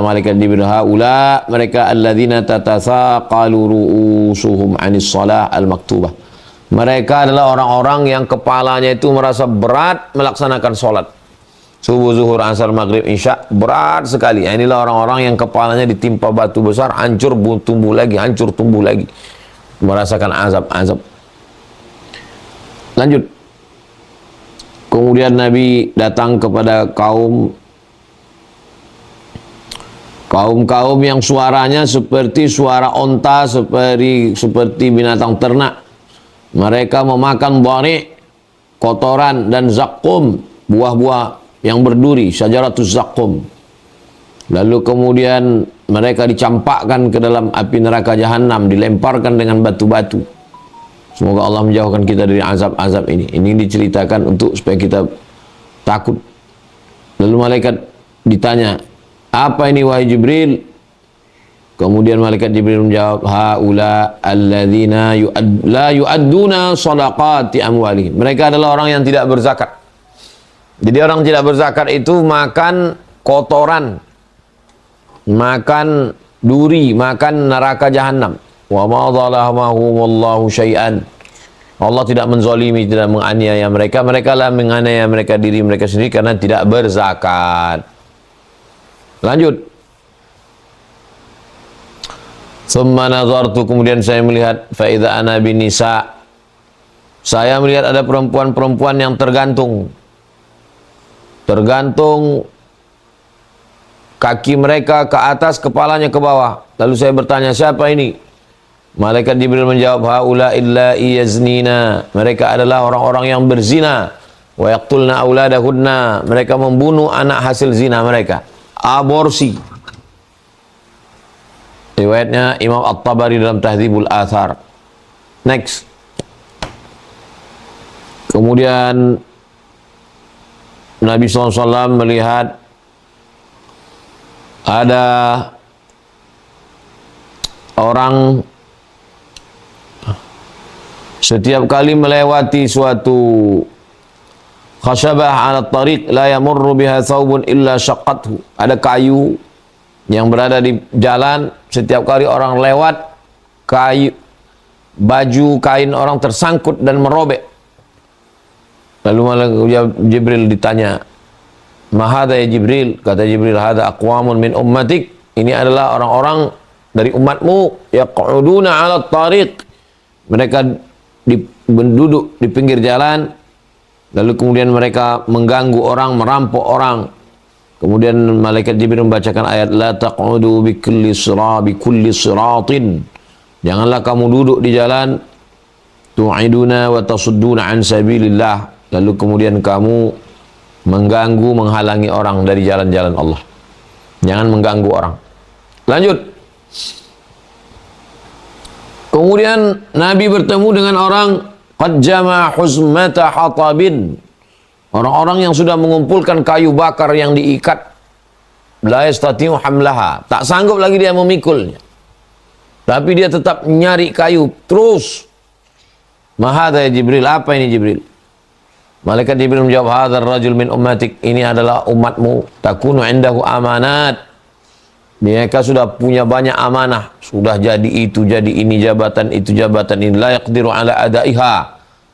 malaikat Jibril, haula mereka alladzina tatasaqalu ru'usuhum 'anis shalah al-maktubah. Mereka adalah orang-orang yang kepalanya itu merasa berat melaksanakan sholat. Subuh, zuhur, asar, maghrib, isya, berat sekali. Inilah orang-orang yang kepalanya ditimpa batu besar, hancur tumbuh lagi, hancur tumbuh lagi. Merasakan azab-azab. Lanjut. Kemudian Nabi datang kepada kaum yang suaranya seperti suara onta, seperti binatang ternak. Mereka memakan dhari, kotoran dan zakum, buah-buah yang berduri, syajaratuz zakum. Lalu kemudian mereka dicampakkan ke dalam api neraka jahanam, dilemparkan dengan batu-batu. Semoga Allah menjauhkan kita dari azab-azab ini. Ini diceritakan untuk supaya kita takut. Lalu malaikat ditanya, apa ini wahai Jibril? Kemudian malaikat Jibril menjawab, haula alladzina la yu'adduna shadaqati amwalihim. Mereka adalah orang yang tidak berzakat. Jadi orang tidak berzakat itu makan kotoran, makan duri, makan neraka jahanam. Wa ma zalamahumullahu syai'an. Allah tidak menzalimi, tidak menganiaya mereka. Mereka lah menganiaya mereka diri mereka sendiri karena tidak berzakat. Lanjut. Thumma nazartu, kemudian saya melihat, fa idza ana binisa. Saya melihat ada perempuan-perempuan yang tergantung kaki mereka ke atas, kepalanya ke bawah. Lalu saya bertanya, siapa ini? Malaikat Jibril menjawab, haula illa yaznina. Mereka adalah orang-orang yang berzina. Wa yaqtulna auladahunna. Mereka membunuh anak hasil zina mereka. Aborsi. Riwayatnya Imam At-Tabari dalam Tahdzibul Athar. Next. Kemudian Nabi SAW melihat ada orang setiap kali melewati suatu khashabah ala tariq la yamurru biha thawbun illa syaqqathu. Ada kayu yang berada di jalan, setiap kali orang lewat, baju kain orang tersangkut dan merobek. Lalu malaikat Jibril ditanya, mahada ya Jibril? Kata Jibril, hada aqwamun min ummatik. Ini adalah orang-orang dari umatmu, yaq'uduna 'ala tariq. Mereka duduk di pinggir jalan, lalu kemudian mereka mengganggu orang, merampok orang. Kemudian malaikat Jibril membacakan ayat, la taq'udu bi kulli siratin. Janganlah kamu duduk di jalan, tu'iduna wa tasudduna an sabilillah. Lalu kemudian kamu mengganggu, menghalangi orang dari jalan-jalan Allah. Jangan mengganggu orang. Lanjut. Kemudian Nabi bertemu dengan orang qad jama'a huzmata hatabin. Orang-orang yang sudah mengumpulkan kayu bakar yang diikat, la yastati'u hamlaha, tak sanggup lagi dia memikulnya. Tapi dia tetap nyari kayu terus. Mahadha ya Jibril, apa ini Jibril? Malaikat Jibril menjawab, hadzal rajul min ummatik, ini adalah umatmu, takunu indahu amanat. Mereka sudah punya banyak amanah, sudah jadi itu, jadi ini jabatan, itu jabatan ini, la yaqdiru ala adaiha.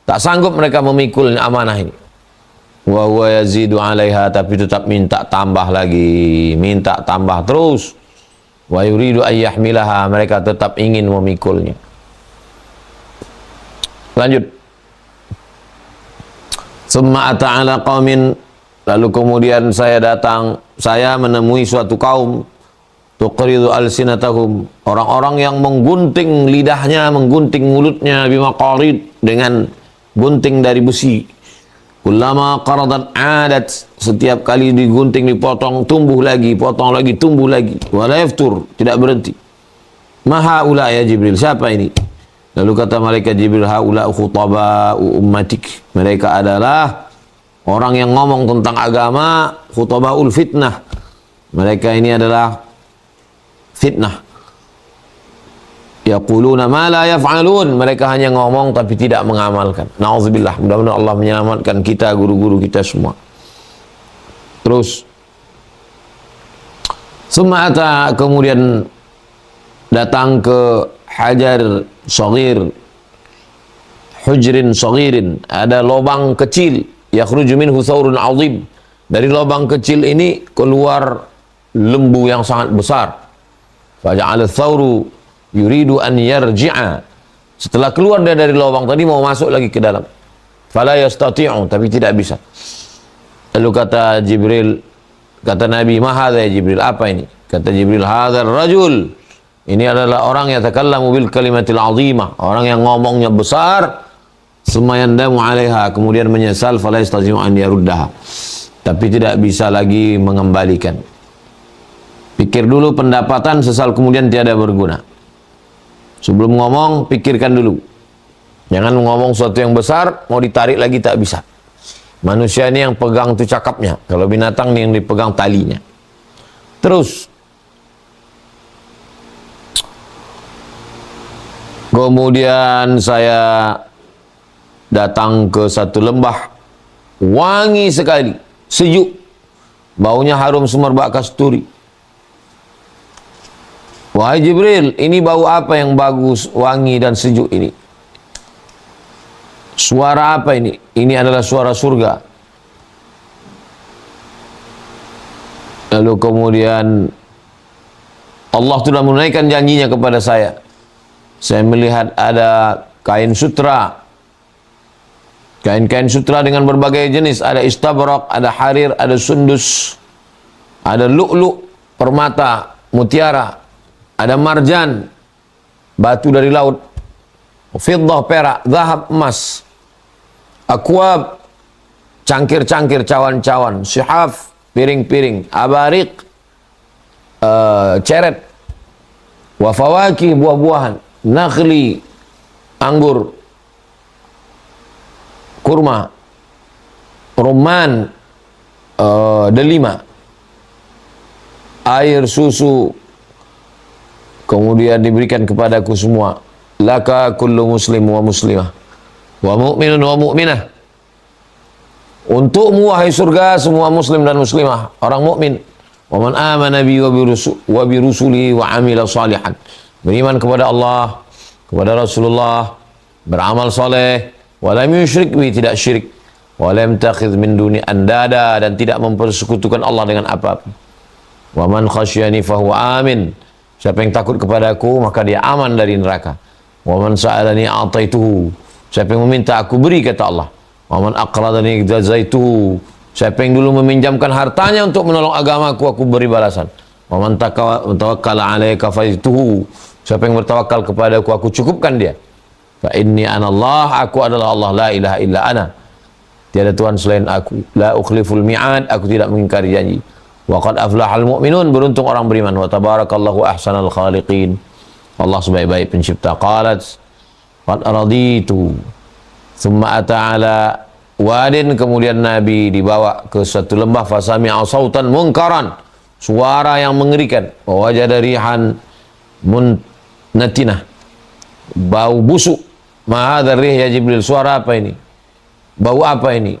Tak sanggup mereka memikul amanah ini. Wa huwa yazidu 'alaiha, tapi tetap minta tambah lagi, minta tambah terus. Wa yuridu ay yahmilaha, mereka tetap ingin memikulnya. Lanjut. Summa ata 'ala qaumin, lalu kemudian saya menemui suatu kaum, tuqridu alsinatahum, orang-orang yang menggunting lidahnya, menggunting mulutnya, bimaqarid, dengan gunting dari besi. Kullama qaradat adat, setiap kali digunting dipotong tumbuh lagi, potong lagi tumbuh lagi. Wala yaftur, tidak berhenti. Ma haula ya Jibril, siapa ini? Lalu kata malaikat Jibril, haula khutaba'u ummatik. Mereka adalah orang yang ngomong tentang agama, khutaba'ul fitnah. Mereka ini adalah fitnah. Yaquluna ma la yaf'alun, mereka hanya ngomong tapi tidak mengamalkan. Nauzubillah, mudah-mudahan Allah menyelamatkan kita, guru-guru kita semua. Terus Summa ata, kemudian datang ke hajar saghir, hujrin saghirin, ada lubang kecil, yakhruju minhu thawrun azim. Dari lubang kecil ini keluar lembu yang sangat besar. Faja'ala thawru yuridu an yarji'a. Setelah keluar dia dari lubang tadi mau masuk lagi ke dalam. Fala yastati'u, tapi tidak bisa. Lalu kata Jibril, kata Nabi, "Ma hadza ya Jibril?" Apa ini? Kata Jibril, "Hadzal rajul." Ini adalah orang yang takallamu bil kalimatil azimah, orang yang ngomongnya besar, summa yandamu 'alaiha, kemudian menyesal, fala yastazi'u an yaruddaha. Tapi tidak bisa lagi mengembalikan. Pikir dulu pendapatan, sesal kemudian tiada berguna. Sebelum ngomong, pikirkan dulu. Jangan ngomong sesuatu yang besar, mau ditarik lagi tak bisa. Manusia ini yang pegang tu cakapnya. Kalau binatang ini yang dipegang talinya. Terus. Kemudian saya datang ke satu lembah. Wangi sekali. Sejuk. Baunya harum semerbak kasturi. Wahai Jibril, ini bau apa yang bagus, wangi dan sejuk ini? Suara apa ini? Ini adalah suara surga. Lalu kemudian Allah sudah menunaikan janjinya kepada saya. Saya melihat ada kain sutra. Kain-kain sutra dengan berbagai jenis. Ada istabrak, ada harir, ada sundus, ada lu'lu', permata, mutiara, ada marjan, batu dari laut, fiddah, perak, zahab, emas, akwab, cangkir-cangkir, cawan-cawan, syihaf, piring-piring, abarik, ceret, wafawaki, buah-buahan, nakhli, anggur, kurma, rumman, delima, air, susu, kemudian diberikan kepadaku semua. Laka kullu muslim wa muslimah wa mu'minun wa mu'minah. Untukmu wahai surga semua muslim dan muslimah, orang mukmin. Wa man amana bi wa bi rusulihi wa amila salihan. Beriman kepada Allah, kepada Rasulullah, beramal saleh, wa lam yusyrik bi, tidak syirik, wa lam takhidh min duni andada, dan tidak mempersekutukan Allah dengan apa-apa. Wa man khasyani fahuwa amin. Siapa yang takut kepadaku maka dia aman dari neraka. Wa man sa'alani a'taituhu. Siapa yang meminta aku beri, kata Allah. Wa man aqradani jazaituhu. Siapa yang dulu meminjamkan hartanya untuk menolong agamaku, aku beri balasan. Wa man tawakkala 'alaika faituhu. Siapa yang bertawakal kepadaku, aku cukupkan dia. Fa inni anallah, aku adalah Allah, la ilaha illa ana. Tiada Tuhan selain aku. La ukhliful mi'ad, aku tidak mengingkari janji. Wa qad aflahal mu'minun, beruntung orang beriman. Wa tabarakallahu ahsanal khaliqin. Allah sebaik-baik pencipta. Qalat qad raditu. Thumma ata'ala wadin, kemudian Nabi dibawa ke satu lembah. Fasami'a sautan munkaran, suara yang mengerikan. Wa wajada rihan munnatinah, bau busuk. Ma hadzal rih ya Jibril, suara apa ini? Bau apa ini?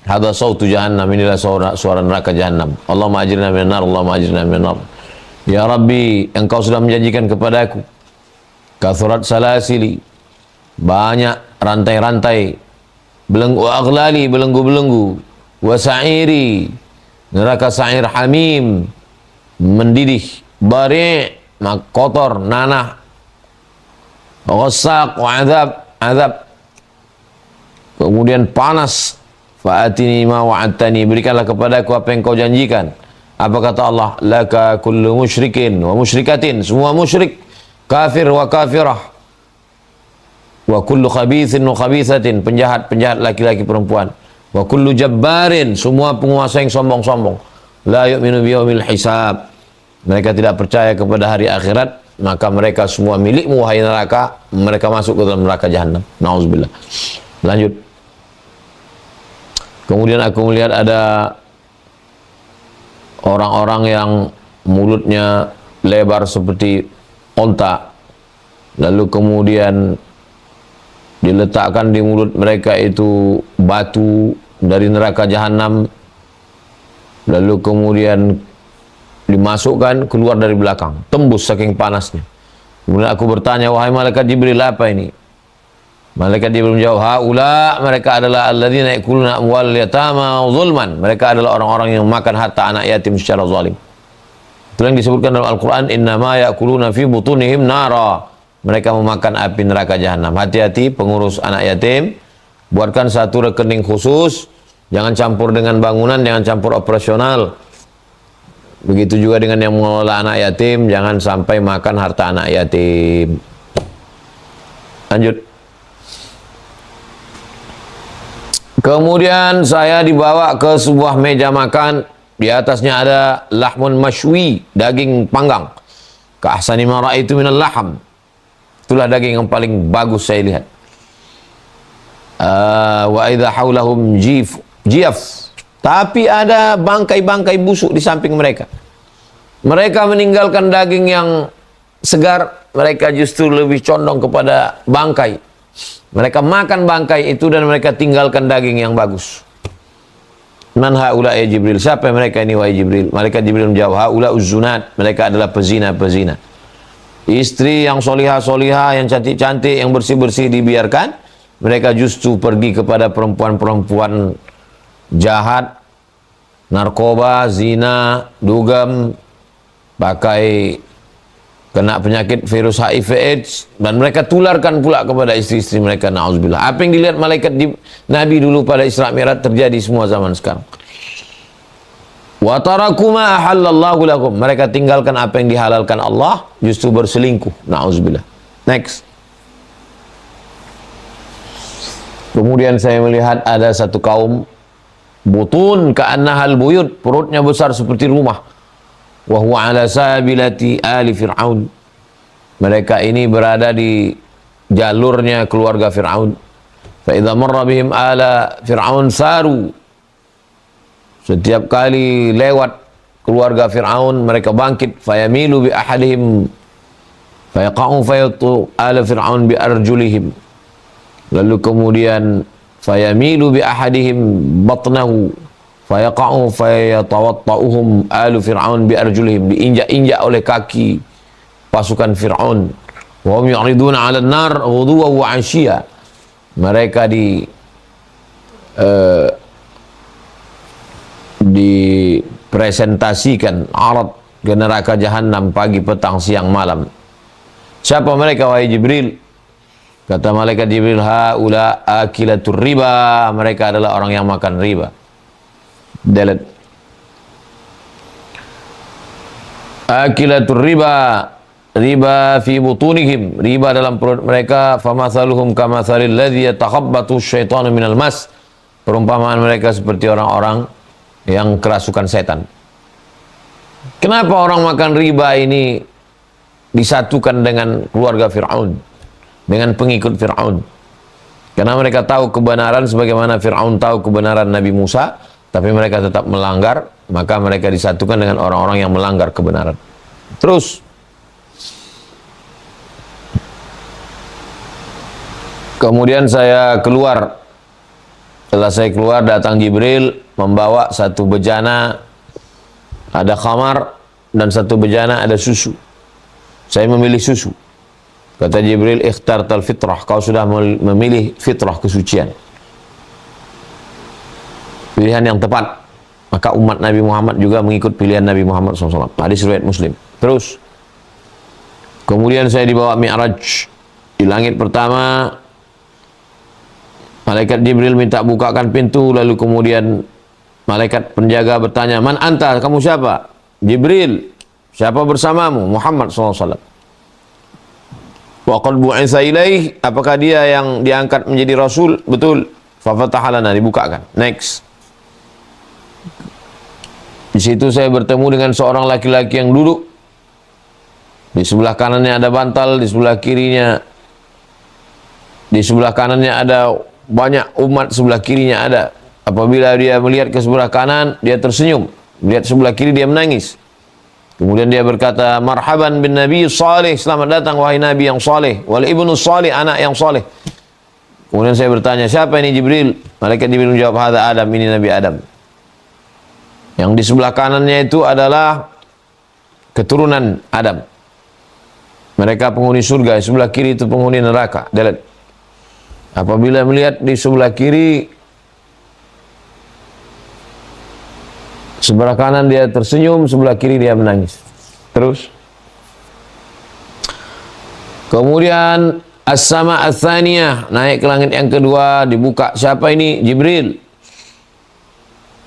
Hadza sautu jahannam, inilah suara neraka jahannam. Allahumma ajirna minan nar, Allahumma ajirna minan nar. Ya Rabbi, engkau sudah menjanjikan kepadaku. Kathurat salasili, banyak rantai-rantai, belenggu aghlali, belenggu-belenggu, wa sa'iri, neraka sa'ir hamim, mendidih, bari', kotor, nanah, ghassaq, wa azab, kemudian panas. Fa'atini ma wa'adtani, berikanlah kepadaku apa yang kau janjikan. Apa kata Allah? Laka kullu musyrikin wa musyrikatin, semua musyrik, kafir wa kafirah, wa kullu khabithin wa khabithatin, penjahat-penjahat laki-laki perempuan, wa kullu jabbarin, semua penguasa yang sombong-sombong, la yu'minu biyaumil hisab, mereka tidak percaya kepada hari akhirat, maka mereka semua milikmu wahai neraka, mereka masuk ke dalam neraka jahannam. Nauzubillah. Lanjut. Kemudian aku melihat ada orang-orang yang mulutnya lebar seperti onta, lalu kemudian diletakkan di mulut mereka itu batu dari neraka jahanam, lalu kemudian dimasukkan keluar dari belakang, tembus saking panasnya. Kemudian aku bertanya, wahai malaikat Jibril, apa ini? Malaikat Jibril menjawab, haula, mereka adalah alladzina yakuluna amwal yatama zulman. Mereka adalah orang-orang yang makan harta anak yatim secara zalim. Itu yang disebutkan dalam Al-Quran, innama yakuluna fi butunihim nara. Mereka memakan api neraka jahanam. Hati-hati pengurus anak yatim, buatkan satu rekening khusus, jangan campur dengan bangunan, jangan campur operasional. Begitu juga dengan yang mengelola anak yatim, jangan sampai makan harta anak yatim. Lanjut. Kemudian saya dibawa ke sebuah meja makan, di atasnya ada lahmun mashwi, daging panggang. Ka ahsani ma ra'aitu minal laham. Itulah daging yang paling bagus saya lihat. Wa idza haulahum jiyaf. Tapi ada bangkai-bangkai busuk di samping mereka. Mereka meninggalkan daging yang segar, mereka justru lebih condong kepada bangkai. Mereka makan bangkai itu dan mereka tinggalkan daging yang bagus. Man haula ya Jibril? Siapa mereka ini wahai Jibril? Malaikat Jibril menjawab, haula uzzunat. Mereka adalah pezina-pezina. Istri yang solihah-solihah, yang cantik-cantik, yang bersih-bersih dibiarkan. Mereka justru pergi kepada perempuan-perempuan jahat, narkoba, zina, dugem, pakai kena penyakit virus HIV AIDS, dan mereka tularkan pula kepada istri-istri mereka, na'udzubillah. Apa yang dilihat malaikat Nabi dulu pada Isra Mi'raj terjadi semua zaman sekarang. Wa taraku ma ahallallahu lakum. Mereka tinggalkan apa yang dihalalkan Allah, justru berselingkuh, na'udzubillah. Next. Kemudian saya melihat ada satu kaum, butun ka'annahal buyut, perutnya besar seperti rumah. Wa huwa ala sabilati ali Fir'aun. Mereka ini berada di jalurnya keluarga Fir'aun. Fa idza marra bihim ala Fir'aun saru. Setiap kali lewat keluarga Fir'aun, mereka bangkit, fayamilu bi ahadihim fayaqa'u fayatu ala Fir'aun bi arjulihim. Lalu kemudian fayamilu bi ahadihim batnahu fayaqa'u fayatawatta'uhum alu Fir'aun bi arjulihim. Diinjak-injak oleh kaki pasukan Fir'aun. Wa hum yu'riduna 'ala an-nar ghuduwan wa 'ashiyya. Mereka dipresentasikan arad ke neraka jahanam pagi, petang, siang, malam. Siapa mereka wahai Jibril? Kata malaikat Jibril, haula akilatur riba. Mereka adalah orang yang makan riba. Delete. Akilatur riba, riba fi butunihim, riba dalam perut mereka. Famathaluhum kamathalil ladzi yatakhabbatu syaitanu minal mas. Perumpamaan mereka seperti orang-orang yang kerasukan setan. Kenapa orang makan riba ini disatukan dengan keluarga Fir'aun, dengan pengikut Fir'aun? Karena mereka tahu kebenaran sebagaimana Fir'aun tahu kebenaran Nabi Musa, tapi mereka tetap melanggar, maka mereka disatukan dengan orang-orang yang melanggar kebenaran. Terus, kemudian saya keluar. Setelah saya keluar, datang Jibril membawa satu bejana, ada khamar, dan satu bejana ada susu. Saya memilih susu. Kata Jibril, ikhtartal fitrah, kau sudah memilih fitrah, kesucian. Pilihan yang tepat. Maka umat Nabi Muhammad juga mengikut pilihan Nabi Muhammad SAW. Hadis riwayat Muslim. Terus, kemudian saya dibawa Mi'raj. Di langit pertama, malaikat Jibril minta bukakan pintu. Lalu kemudian malaikat penjaga bertanya, man anta, kamu siapa? Jibril. Siapa bersamamu? Muhammad SAW. Wa qad bu'itsa ilaih, apakah dia yang diangkat menjadi rasul? Betul. Fa fataha lana, dibukakan. Next. Di situ saya bertemu dengan seorang laki-laki yang duduk. Di sebelah kanannya ada bantal, di sebelah kirinya, di sebelah kanannya ada banyak umat, sebelah kirinya ada. Apabila dia melihat ke sebelah kanan, dia tersenyum. Melihat sebelah kiri, dia menangis. Kemudian dia berkata, marhaban bin Nabi salih, selamat datang wahai Nabi yang salih, wal ibnu salih, anak yang salih. Kemudian saya bertanya, siapa ini Jibril? Malaikat Jibril menjawab, hadza Adam, ini Nabi Adam. Yang di sebelah kanannya itu adalah keturunan Adam. Mereka penghuni surga, sebelah kiri itu penghuni neraka. Delete. Apabila melihat di sebelah kiri, sebelah kanan dia tersenyum, sebelah kiri dia menangis. Terus. Kemudian as-sama ats-tsaniyah, naik ke langit yang kedua, dibuka. Siapa ini? Jibril.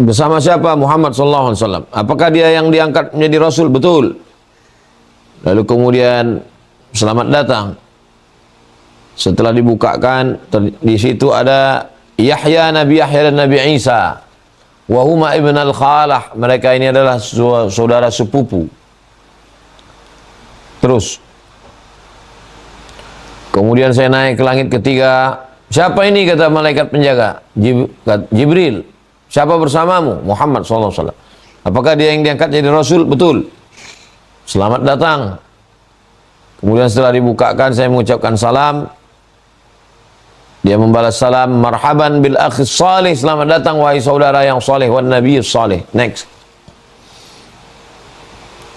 Bersama siapa? Muhammad sallallahu alaihi wasallam. Apakah dia yang diangkat menjadi rasul? Betul. Lalu kemudian selamat datang. Setelah dibukakan, di situ ada Yahya, Nabi Yahya dan Nabi Isa. Wahuma ibn al-Khalah. Mereka ini adalah saudara sepupu. Terus. Kemudian saya naik ke langit ketiga. Siapa ini? Kata malaikat penjaga. Jibril. Siapa bersamamu? Muhammad SAW. Apakah dia yang diangkat jadi rasul? Betul. Selamat datang. Kemudian setelah dibukakan, saya mengucapkan salam. Dia membalas salam. Marhaban bil akhis salih. Selamat datang wahai saudara yang saleh. Wan nabi saleh. Next.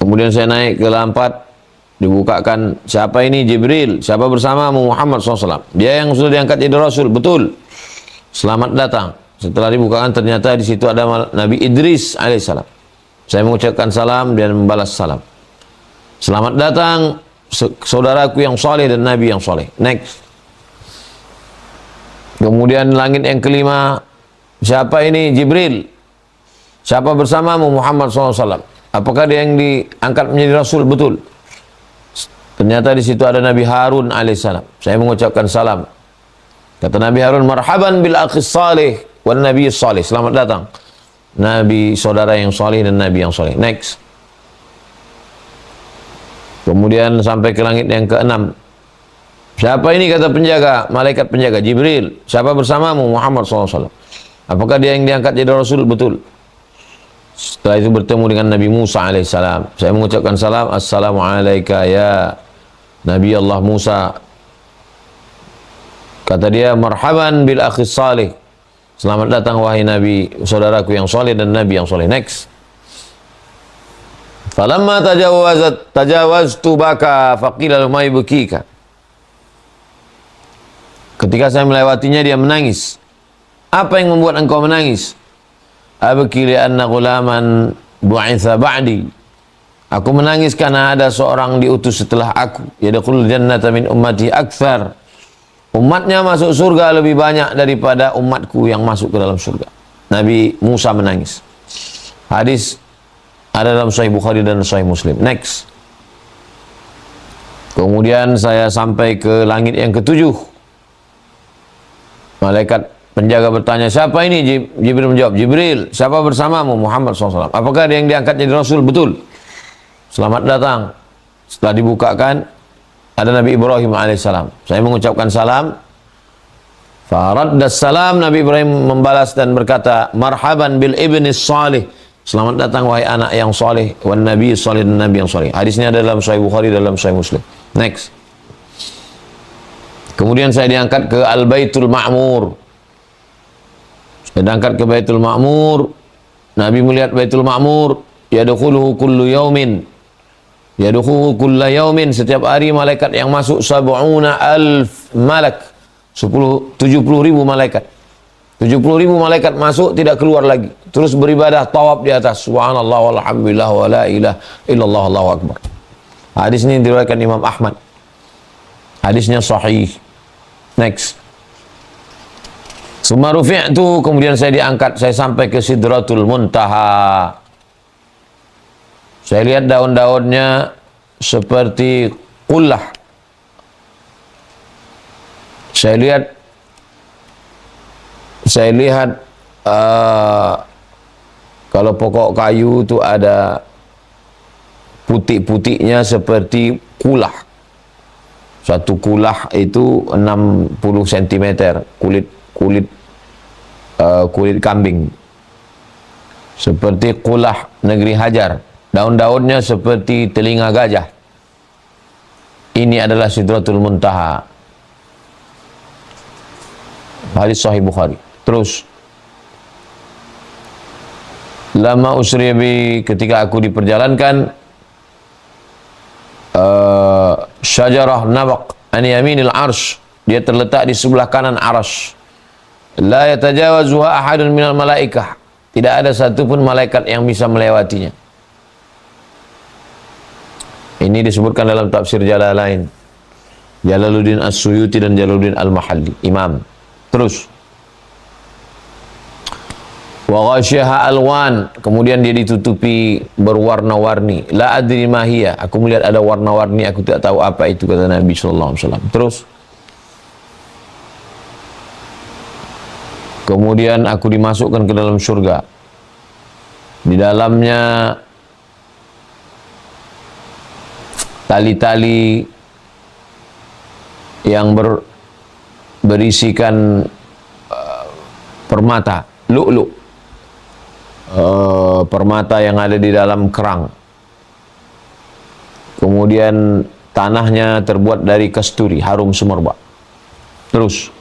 Kemudian saya naik ke lampat. Dibukakan. Siapa ini? Jibril. Siapa bersamamu? Muhammad SAW. Dia yang sudah diangkat jadi rasul. Betul. Selamat datang. Setelah dibukakan ternyata di situ ada Nabi Idris alaihissalam. Saya mengucapkan salam dan membalas salam. Selamat datang saudaraku yang saleh dan Nabi yang saleh. Next. Kemudian langit yang kelima. Siapa ini? Jibril. Siapa bersamamu? Muhammad SAW. Apakah dia yang diangkat menjadi rasul? Betul. Ternyata di situ ada Nabi Harun alaihissalam. Saya mengucapkan salam. Kata Nabi Harun, marhaban bil akhis salih wan nabi salih. Selamat datang Nabi, saudara yang saleh dan Nabi yang saleh. Next. Kemudian sampai ke langit yang keenam. Siapa ini? Kata penjaga, malaikat penjaga, Jibril. Siapa bersamamu? Muhammad SAW. Apakah dia yang diangkat jadi rasul? Betul. Setelah itu bertemu dengan Nabi Musa alaihissalam. Saya mengucapkan salam. Assalamualaikum ya Nabi Allah Musa. Kata dia, marhaban bil akhis salih. Selamat datang wahai Nabi, saudaraku yang saleh dan Nabi yang saleh. Next. Falamma tajawaztu baka faqila ma yubkika. Ketika saya melewatinya dia menangis. Apa yang membuat engkau menangis? Abki li anna ghulaman bu'itha ba'di. Aku menangis karena ada seorang diutus setelah aku. Yadkhulul jannata min ummati aktsar. Umatnya masuk surga lebih banyak daripada umatku yang masuk ke dalam surga. Nabi Musa menangis. Hadis ada dalam Sahih Bukhari dan Sahih Muslim. Next. Kemudian saya sampai ke langit yang ketujuh. Malaikat penjaga bertanya, siapa ini? Jibril menjawab, Jibril. Siapa bersamamu? Muhammad SAW. Apakah dia yang diangkat jadi rasul? Betul. Selamat datang. Setelah dibukakan, ada Nabi Ibrahim alaihissalam. Saya mengucapkan salam. Faraddas salam. Nabi Ibrahim membalas dan berkata, marhaban bil ibni salih. Selamat datang wahai anak yang saleh. Wan nabi salih dan Nabi yang saleh. Hadisnya ada dalam Sahih Bukhari, dalam Sahih Muslim. Next. Kemudian saya diangkat ke Al-Baitul Ma'mur. Saya diangkat ke Baitul Ma'mur. Nabi melihat Baitul Ma'mur. Yadkhuluhu kullu yaumin. Yadkhuluhu kulla yaumin. Setiap hari malaikat yang masuk 70,000 malak. 70,000 malaikat. 70,000 malaikat masuk, tidak keluar lagi. Terus beribadah, tawaf di atas. Subhanallah walhamdulillah wa la ilaha illallah Allahu akbar. Hadis ini diriwayatkan Imam Ahmad. Hadisnya sahih. Next. Summa rufi'tu, kemudian saya diangkat, saya sampai ke Sidratul Muntaha. Saya lihat daun-daunnya seperti qullah. Saya lihat kalau pokok kayu itu ada putih-putihnya seperti kulah. Satu kulah itu 60 cm kulit kambing. Seperti kulah negeri Hajar. Daun-daunnya seperti telinga gajah. Ini adalah Sidratul Muntaha. Hadis Sahih Bukhari. Terus, lama usriya bi, ketika aku diperjalankan, syajarah nabaq an yaminil arsh, dia terletak di sebelah kanan arsh. La yatajawazuha ahadun minal malaikah, tidak ada satupun malaikat yang bisa melewatinya. Ini disebutkan dalam tafsir Jalalain, Jalaluddin As-Suyuti dan Jalaluddin Al-Mahalli, imam. Terus wa ghasyaha alwan, kemudian dia ditutupi berwarna-warni. La adri ma hiya, aku melihat ada warna-warni, aku tidak tahu apa itu, kata Nabi sallallahu alaihi wasallam. Terus kemudian aku dimasukkan ke dalam surga. Di dalamnya tali-tali yang berisikan permata, lu'lu', permata yang ada di dalam kerang. Kemudian tanahnya terbuat dari kasturi, harum semerbak. Terus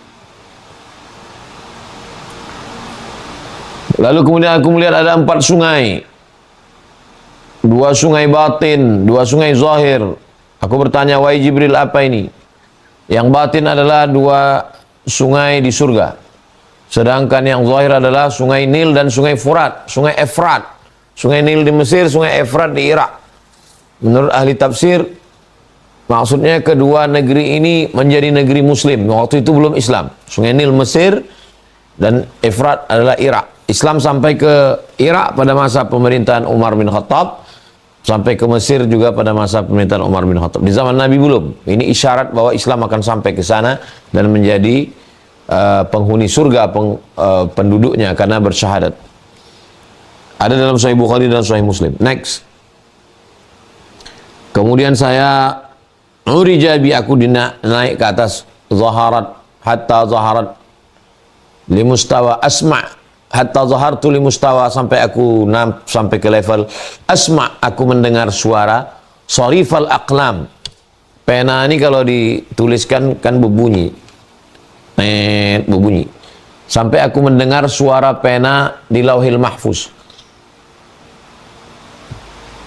lalu kemudian aku melihat ada 4 sungai. 2 sungai batin, 2 sungai zahir. Aku bertanya, wahai Jibril, apa ini? Yang batin adalah 2 sungai di surga. Sedangkan yang zahir adalah sungai Nil dan sungai Furat, sungai Efrat. Sungai Nil di Mesir, sungai Efrat di Irak. Menurut ahli tafsir, maksudnya kedua negeri ini menjadi negeri muslim. Waktu itu belum Islam. Sungai Nil Mesir dan Efrat adalah Irak. Islam sampai ke Irak pada masa pemerintahan Umar bin Khattab, sampai ke Mesir juga pada masa pemerintahan Umar bin Khattab. Di zaman Nabi belum. Ini isyarat bahwa Islam akan sampai ke sana dan menjadi penghuni surga, penduduknya, karena bersyahadat. Ada dalam Sahih Bukhari dan Sahih Muslim. Next. Kemudian saya urijabi, aku naik ke atas, zaharat hatta zaharat limustawa asma', hatta zahartu limustawa, sampai aku sampai ke level asma', aku mendengar suara sarifal aqlam. Pena ini kalau dituliskan kan berbunyi, berbunyi. Sampai aku mendengar suara pena di Lauhil Mahfuz.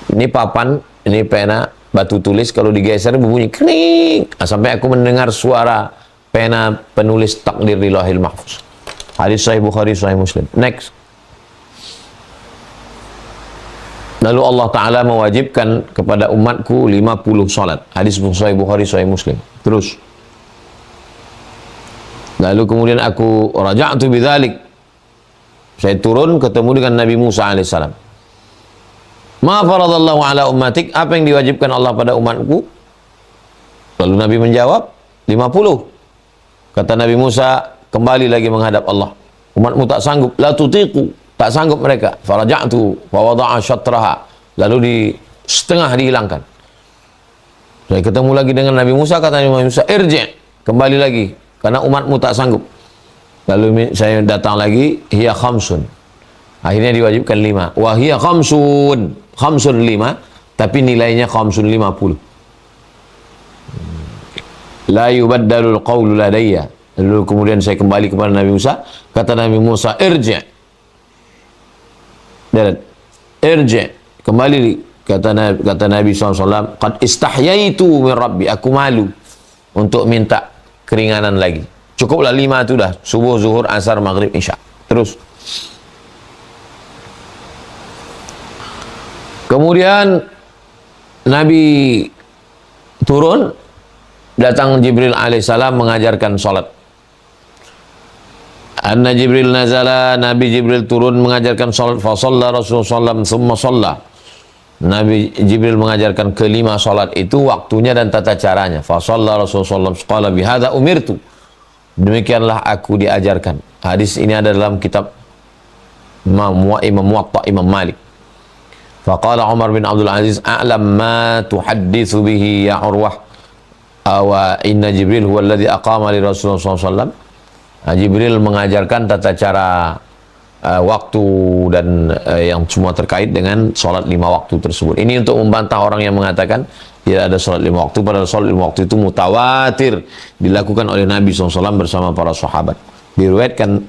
Ini papan, ini pena, batu tulis, kalau digeser berbunyi kering. Sampai aku mendengar suara pena penulis takdir di Lauhil Mahfuz. Hadis Sahih Bukhari, Sahih Muslim. Next. Lalu Allah Ta'ala mewajibkan kepada umatku 50 salat. Hadis Sahih Bukhari, Sahih Muslim. Terus. Lalu kemudian aku raja'tu bidzalik. Saya turun ketemu dengan Nabi Musa alaihissalam. Ma faradallahu ala ummatik, apa yang diwajibkan Allah pada umatku? Lalu Nabi menjawab 50. Kata Nabi Musa, kembali lagi menghadap Allah. Umatmu tak sanggup, la tutiqu, tak sanggup mereka. Faraja'tu wa wada'a syatraha, lalu di setengah dihilangkan. Saya ketemu lagi dengan Nabi Musa, kata Nabi Musa, irji', kembali lagi, karena umatmu tak sanggup. Lalu saya datang lagi, hiya khamsun, akhirnya diwajibkan 5. Wa hiya khamsun, khamsun 5, tapi nilainya khamsun 50. La yubaddalul qawlu ladayya. Lalu kemudian saya kembali kepada Nabi Musa, kata Nabi Musa, irji', irji', kembali, kata Nabi SAW, qad istahyaitu min rabbi, aku malu untuk minta keringanan lagi. Cukuplah 5 itu dah, subuh, zuhur, asar, maghrib, isya. Terus kemudian Nabi turun, datang Jibril alaihissalam mengajarkan salat. Anna Jibril nazala, Nabi Jibril turun mengajarkan salat. Fa shalla Rasulullah thumma shalla. Nabi Jibril mengajarkan kelima salat itu, waktunya dan tata caranya. Fa shalla Rasulullah qala bihadza umirtu. Demikianlah aku diajarkan. Hadis ini ada dalam kitab Imam Muwatta Imam Malik. Faqala Umar bin Abdul Aziz, a'lam ma tuhadditsu bihi ya Urwah. Wa inna Jibril huwa alladhi aqama li Rasulullah SAW. Jibril mengajarkan tata cara waktu dan yang semua terkait dengan sholat 5 waktu tersebut. Ini untuk membantah orang yang mengatakan tidak ada sholat 5 waktu, padahal sholat 5 waktu itu mutawatir dilakukan oleh Nabi SAW bersama para sahabat. Diriwayatkan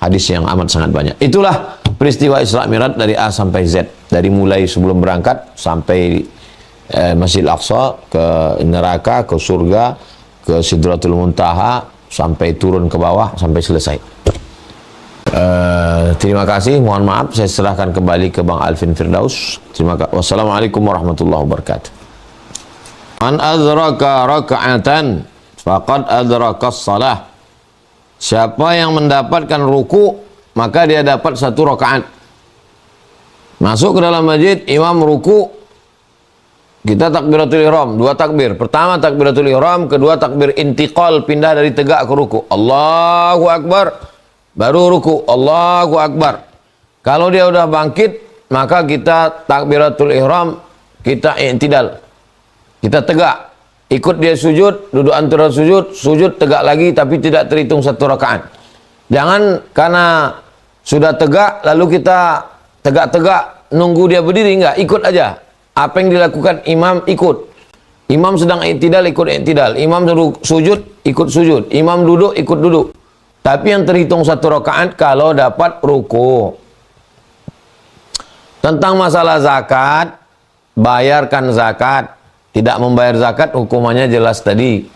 hadis yang amat sangat banyak. Itulah peristiwa Isra Mi'raj dari A sampai Z, dari mulai sebelum berangkat sampai Masjid Al-Aqsa, ke neraka, ke surga, ke Sidratul Muntaha, sampai turun ke bawah, sampai selesai. Terima kasih, mohon maaf, saya serahkan kembali ke Bang Alvin Firdaus. Terima kasih. Wassalamualaikum warahmatullahi wabarakatuh. Man adraka raka'atan faqad adraka shalah. Siapa yang mendapatkan ruku, maka dia dapat 1 rakaat. Masuk ke dalam masjid, imam ruku, kita takbiratul ihram, 2 takbir. Pertama takbiratul ihram, kedua takbir intiqal, pindah dari tegak ke ruku. Allahu Akbar. Baru ruku, Allahu Akbar. Kalau dia udah bangkit, maka kita takbiratul ihram, kita i'tidal. Kita tegak. Ikut dia sujud, duduk antara sujud, sujud tegak lagi, tapi tidak terhitung 1 rakaat. Jangan karena sudah tegak, lalu kita tegak-tegak, nunggu dia berdiri, enggak, ikut aja. Apa yang dilakukan imam, ikut. Imam sedang i'tidal, ikut i'tidal. Imam sujud, ikut sujud. Imam duduk, ikut duduk. Tapi yang terhitung 1 rakaat kalau dapat ruku. Tentang masalah zakat, bayarkan zakat. Tidak membayar zakat hukumannya jelas tadi.